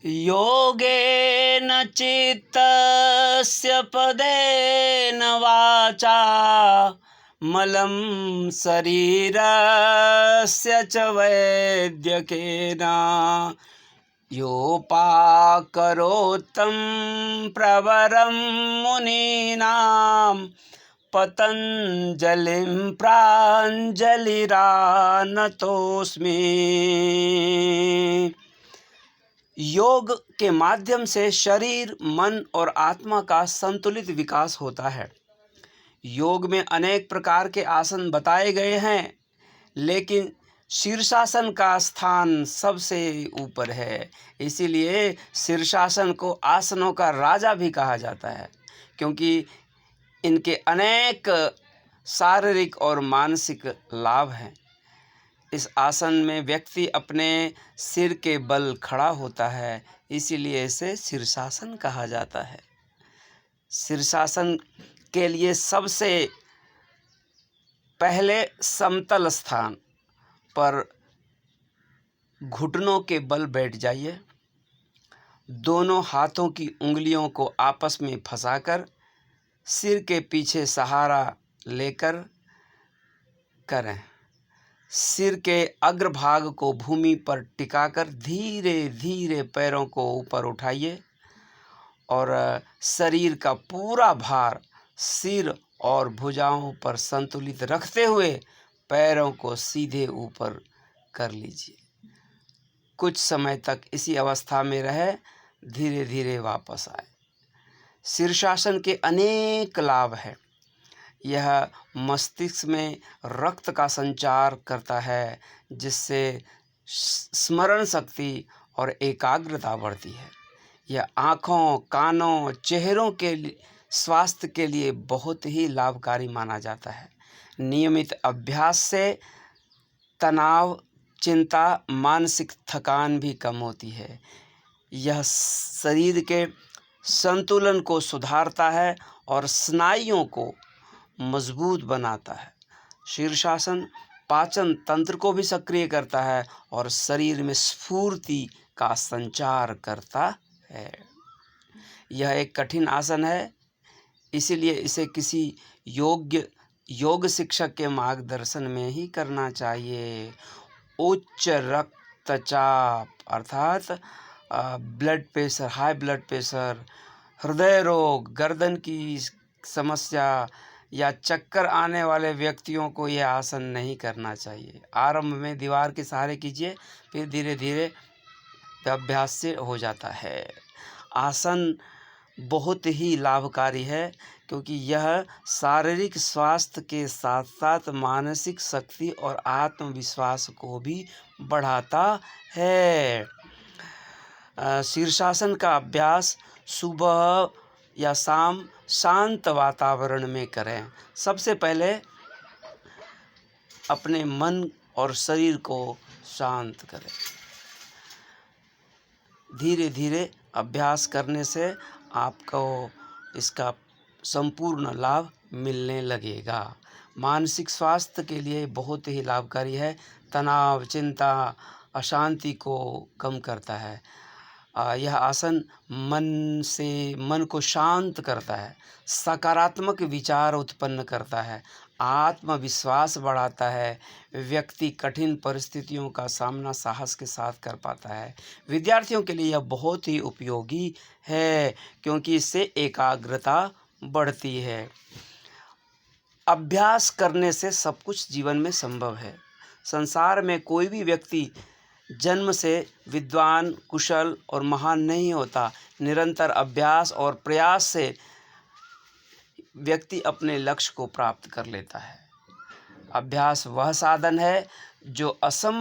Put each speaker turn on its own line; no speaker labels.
योगेन चित्तस्य पदेन वाचा मलं शरीरस्य च वैद्यकेन योपाकरोत्तं प्रवरं मुनीनां पतञ्जलिं प्राञ्जलिरानतोऽस्मि। योग के माध्यम से शरीर, मन और आत्मा का संतुलित विकास होता है। योग में अनेक प्रकार के आसन बताए गए हैं, लेकिन शीर्षासन का स्थान सबसे ऊपर है। इसीलिए शीर्षासन को आसनों का राजा भी कहा जाता है, क्योंकि इनके अनेक शारीरिक और मानसिक लाभ हैं। इस आसन में व्यक्ति अपने सिर के बल खड़ा होता है, इसीलिए इसे शीर्षासन कहा जाता है। शीर्षासन के लिए सबसे पहले समतल स्थान पर घुटनों के बल बैठ जाइए। दोनों हाथों की उंगलियों को आपस में फंसाकर सिर के पीछे सहारा लेकर करें। सिर के अग्रभाग को भूमि पर टिकाकर धीरे धीरे पैरों को ऊपर उठाइए और शरीर का पूरा भार सिर और भुजाओं पर संतुलित रखते हुए पैरों को सीधे ऊपर कर लीजिए। कुछ समय तक इसी अवस्था में रहे, धीरे धीरे वापस आए। शीर्षासन के अनेक लाभ हैं। यह मस्तिष्क में रक्त का संचार करता है, जिससे स्मरण शक्ति और एकाग्रता बढ़ती है। यह आँखों, कानों, चेहरों के स्वास्थ्य के लिए बहुत ही लाभकारी माना जाता है। नियमित अभ्यास से तनाव, चिंता, मानसिक थकान भी कम होती है। यह शरीर के संतुलन को सुधारता है और स्नायुओं को मजबूत बनाता है। शीर्षासन पाचन तंत्र को भी सक्रिय करता है और शरीर में स्फूर्ति का संचार करता है। यह एक कठिन आसन है, इसीलिए इसे किसी योग शिक्षक के मार्गदर्शन में ही करना चाहिए। उच्च रक्तचाप अर्थात blood pressure, high blood pressure, हृदय रोग, गर्दन की समस्या या चक्कर आने वाले व्यक्तियों को यह आसन नहीं करना चाहिए। आरंभ में दीवार के सहारे कीजिए, फिर धीरे धीरे अभ्यास से हो जाता है। आसन बहुत ही लाभकारी है, क्योंकि यह शारीरिक स्वास्थ्य के साथ साथ मानसिक शक्ति और आत्मविश्वास को भी बढ़ाता है। शीर्षासन का अभ्यास सुबह या शाम शांत वातावरण में करें। सबसे पहले अपने मन और शरीर को शांत करें। धीरे धीरे अभ्यास करने से आपको इसका संपूर्ण लाभ मिलने लगेगा। मानसिक स्वास्थ्य के लिए बहुत ही लाभकारी है। तनाव, चिंता, अशांति को कम करता है। यह आसन मन को शांत करता है, सकारात्मक विचार उत्पन्न करता है, आत्मविश्वास बढ़ाता है। व्यक्ति कठिन परिस्थितियों का सामना साहस के साथ कर पाता है। विद्यार्थियों के लिए यह बहुत ही उपयोगी है, क्योंकि इससे एकाग्रता बढ़ती है। अभ्यास करने से सब कुछ जीवन में संभव है। संसार में कोई भी व्यक्ति जन्म से विद्वान, कुशल और महान नहीं होता। निरंतर अभ्यास और प्रयास से व्यक्ति अपने लक्ष्य को प्राप्त कर लेता है। अभ्यास वह साधन है जो असंभव